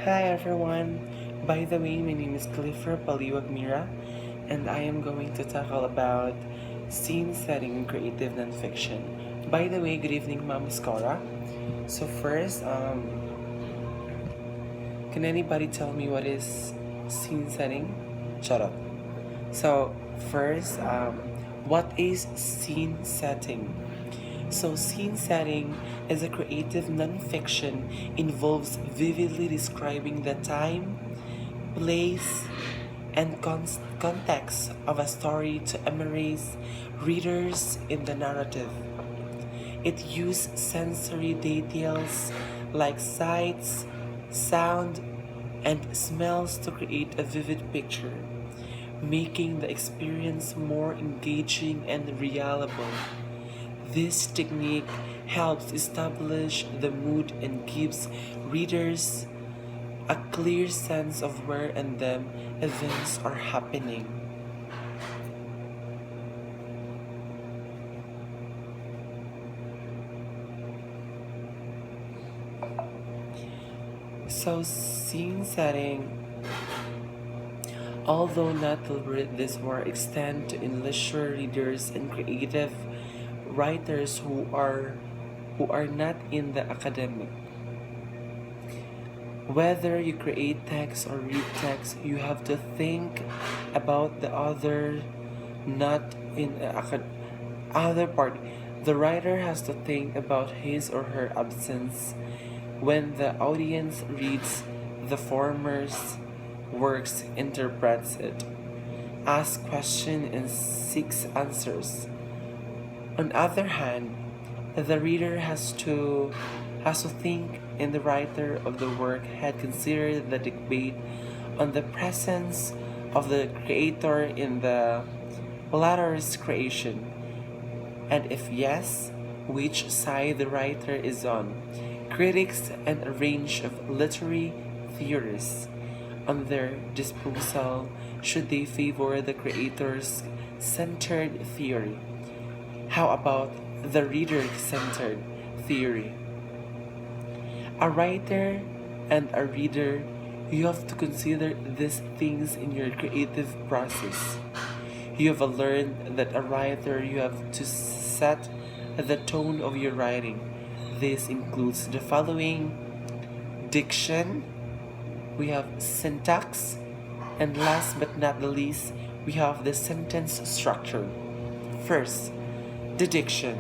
Hi everyone! By the way, my name is Clifford Paliwag Mira, and I am going to tackle about scene setting in creative nonfiction. By the way, good evening, Ma'am Scora. So first, can anybody tell me what is scene setting? Shut up. So first, what is scene setting? So, scene setting as a creative nonfiction involves vividly describing the time, place, and context of a story to immerse readers in the narrative. It uses sensory details like sights, sound, and smells to create a vivid picture, making the experience more engaging and reliable. This technique helps establish the mood and gives readers a clear sense of where and then events are happening. So, scene setting, although not elaborate, this work extend to leisure readers and creative writers who are not in the academic. Whether you create text or read text, you have to think about the other, not in other part. The writer has to think about his or her absence when the audience reads the former's works, interprets it, asks questions, and seeks answers. On the other hand, the reader has to think in the writer of the work had considered the debate on the presence of the creator in the latter's creation, and if yes, which side the writer is on. Critics and a range of literary theorists on their disposal should they favor the creator's centered theory. How about the reader centered theory? A writer and a reader, you have to consider these things in your creative process. You have learned that a writer, you have to set the tone of your writing. This includes the following: diction, we have syntax, and last but not the least, we have the sentence structure. First, the diction.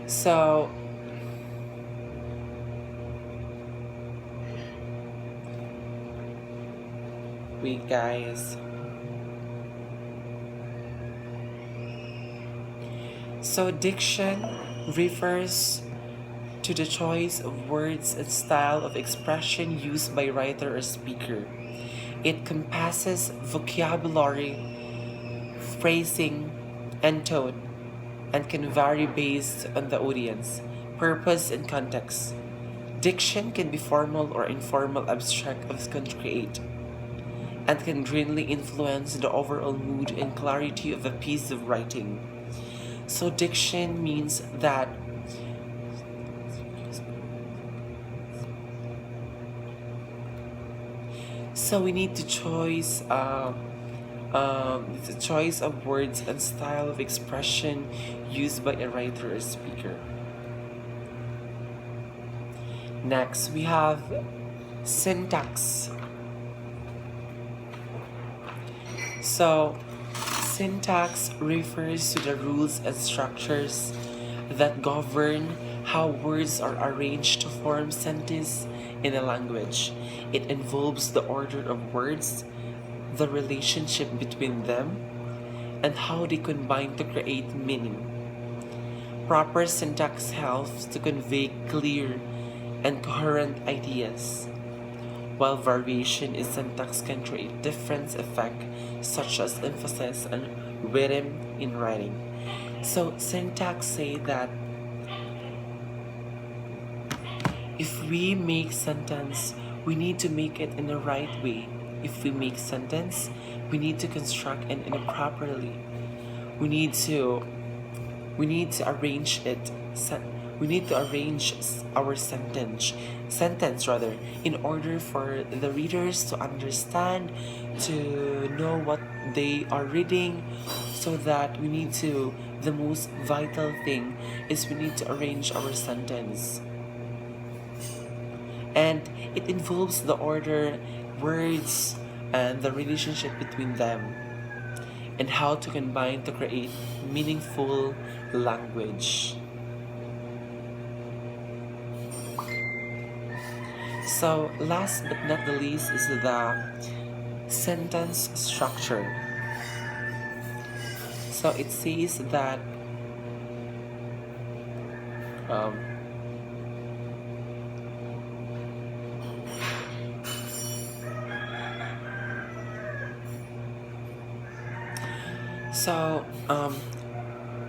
So, wait, guys. So, diction refers to the choice of words and style of expression used by writer or speaker. It compasses vocabulary, phrasing, and tone, and can vary based on the audience, purpose, and context. Diction can be formal or informal, abstract as can create, and can greatly influence the overall mood and clarity of a piece of writing. So diction means that we need to choose the choice of words and style of expression used by a writer or speaker. Next, we have syntax. So, syntax refers to the rules and structures that govern how words are arranged to form sentences in a language. It involves the order of words, the relationship between them, and how they combine to create meaning. Proper syntax helps to convey clear and coherent ideas, while variation in syntax can create different effects such as emphasis and rhythm in writing. So syntax say that if we make sentence, we need to make it in the right way. If we make sentence, we need to construct it in a properly. We need to arrange it we need to arrange our sentence rather, in order for the readers to understand, to know what they are reading, so that we need to, the most vital thing is we need to arrange our sentence. And it involves the order, words, and the relationship between them, and how to combine to create meaningful language. So, last but not the least is the sentence structure. So, it says that um, so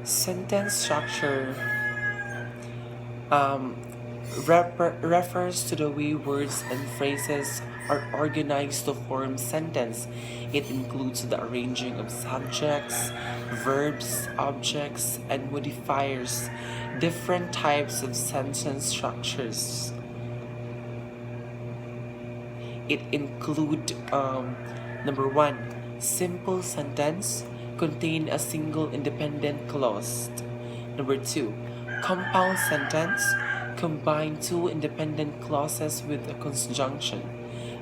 sentence structure um, refers to the way words and phrases are organized to form sentence. It includes the arranging of subjects, verbs, objects, and modifiers. Different types of sentence structures. It include number one, simple sentence contain a single independent clause. Number two, compound sentence combine two independent clauses with a conjunction.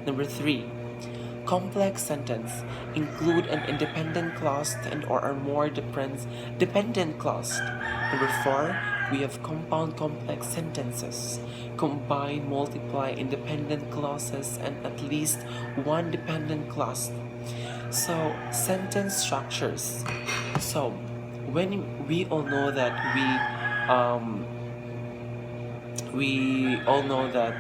Number three, complex sentence include an independent clause and or are more dependent clause. Number four, we have compound complex sentences. Combine, multiply independent clauses and at least one dependent clause. So, sentence structures. So, when we all know that we all know that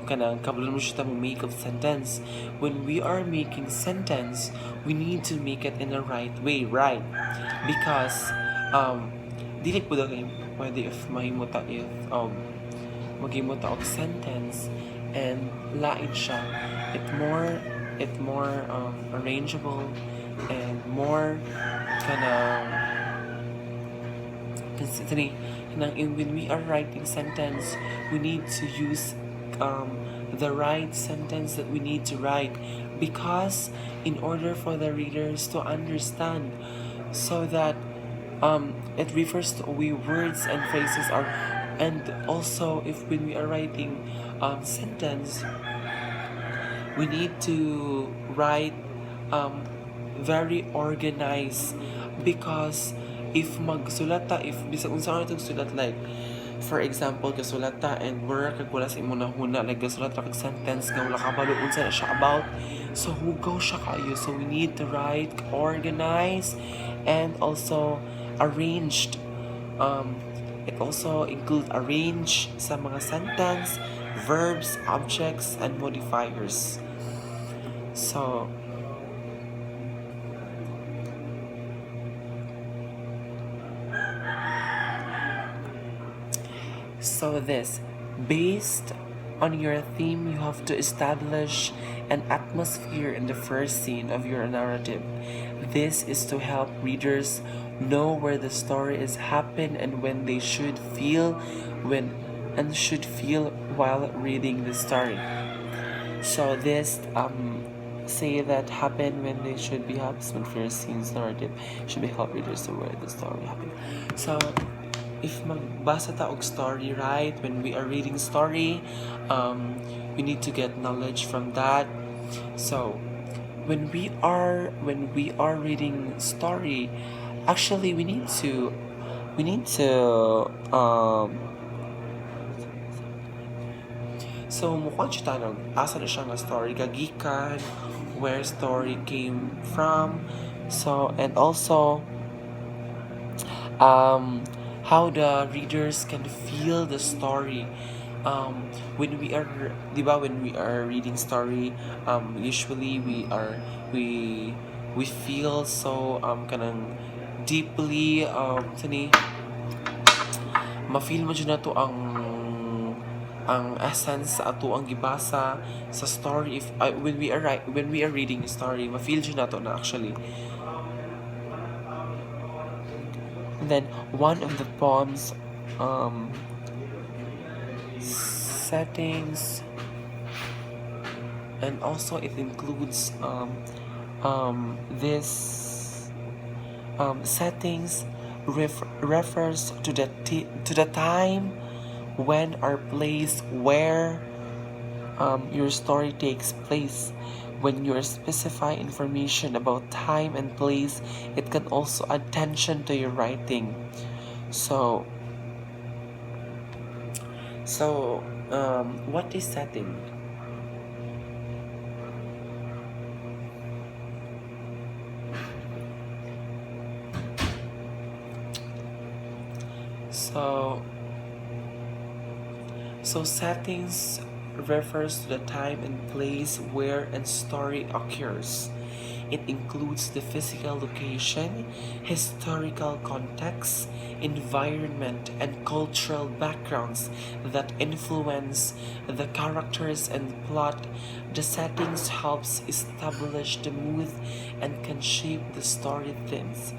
kanang kabulon mo siya make of sentence. When we are making sentence, we need to make it in the right way, right? Because dili po daw kayo pwede if mahimuta if maghimuta og sentence and lain siya, it more arrangeable and more kanang considering when we are writing sentence, we need to use the right sentence that we need to write, because in order for the readers to understand, so that it refers to we words and phrases are, and also if when we are writing sentence, we need to write very organized, because if magsulat ta, if bisag unsa man itong sulat, like for example gasulat ta and mura kag wala sa imong nahuna, like gasulat ra kag sentence nga wala kabalo unsa na siya about, so hugaw siya kayo. So we need to write organized and also arranged. It also include arrange sa mga sentence, verbs, objects, and modifiers. So this, based on your theme, you have to establish an atmosphere in the first scene of your narrative. This is to help readers know where the story is happen and when they should feel while reading the story. So this say that happen when they should be happened first scenes narrative should be help readers to where the story happen. So if magbasa ta og story, right, when we are reading story, we need to get knowledge from that. So when we are reading story, actually we need to so mukhang siya tanong asa na siya nga story gagikan, where story came from, so and also how the readers can feel the story. When we are, diba, when we are reading story, usually we feel so kanang deeply ma-feel mo dyan na to ang essence sa ato ang gibasa sa story. If when we are reading a story, ma-feel dyan na to na actually. And then one of the poems um, settings, and also it includes this settings refers to the time, when, or place where your story takes place. When you specify information about time and place, it can also add tension to your writing. So, what is setting? So, settings refers to the time and place where a story occurs. It includes the physical location, historical context, environment, and cultural backgrounds that influence the characters and plot. The settings helps establish the mood and can shape the story themes,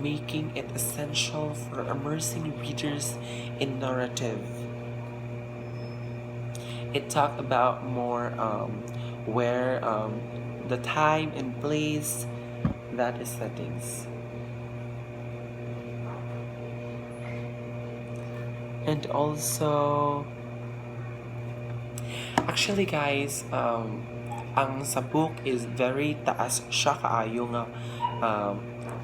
making it essential for immersing readers in narrative. It talked about more where the time and place, that is settings. And also, actually guys, ang sa book is very taas siya kaayo nga,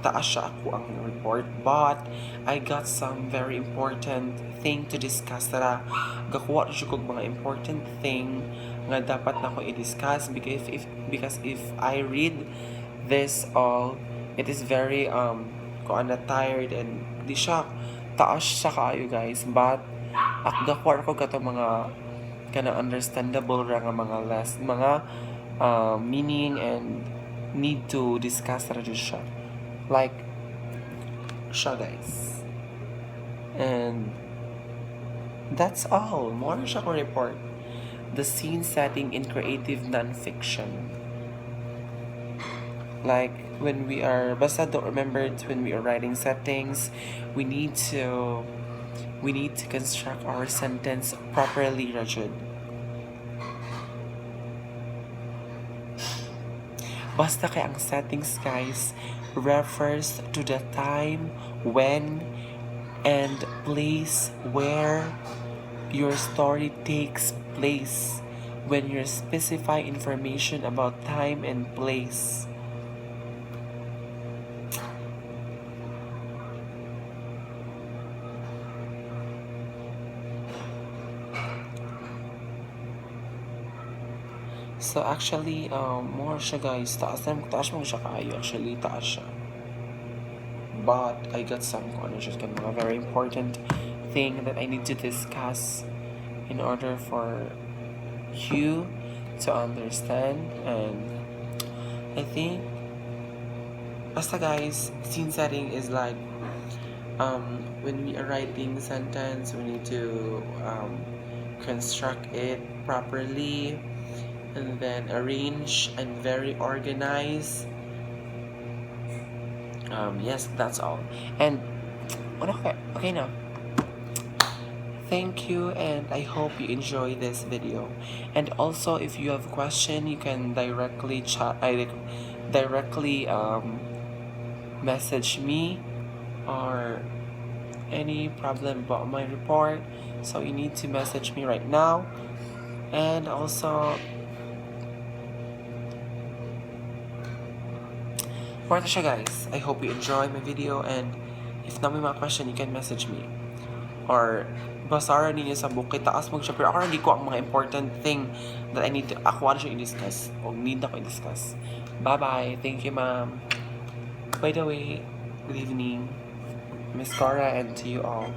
taas siya ako ang report, but I got some very important thing to discuss. Tara, gakuha siya kog mga important thing nga dapat na ko i-discuss, because if I read this all, it is very kuan na tired, and di siya taas siya kaayo guys, but gakuha ko kato mga kana understandable ra nga mga meaning and need to discuss ra jud siya, like siya guys. And that's all. More siya ko report. The scene setting in creative nonfiction. Like when we are, basta don't remember it, when we are writing settings, we need to construct our sentence properly, Rajud. Basta kay ang settings guys refers to the time, when, and place where your story takes place. When you specify information about time and place. So actually, more siya guys, taas mo siya kaayo, actually, taas siya. But I got some just mga very important thing that I need to discuss in order for you to understand. And I think, basta guys, scene setting is like, when we are writing sentence, we need to construct it properly, and then arrange and very organized. Yes, that's all. And okay now. Thank you, and I hope you enjoy this video. And also, if you have a question, you can directly message me, or any problem about my report. So you need to message me right now. And also, for siya guys, I hope you enjoy my video, and if na may mga question, you can message me. Or basara ninyo sa book, kay taas mo siya, pero ako nagi ko ang mga important thing that I need to, ako ano siya i-discuss, o need na ko i-discuss. Bye-bye. Thank you, ma'am. By the way, good evening, Miss Cora, and to you all.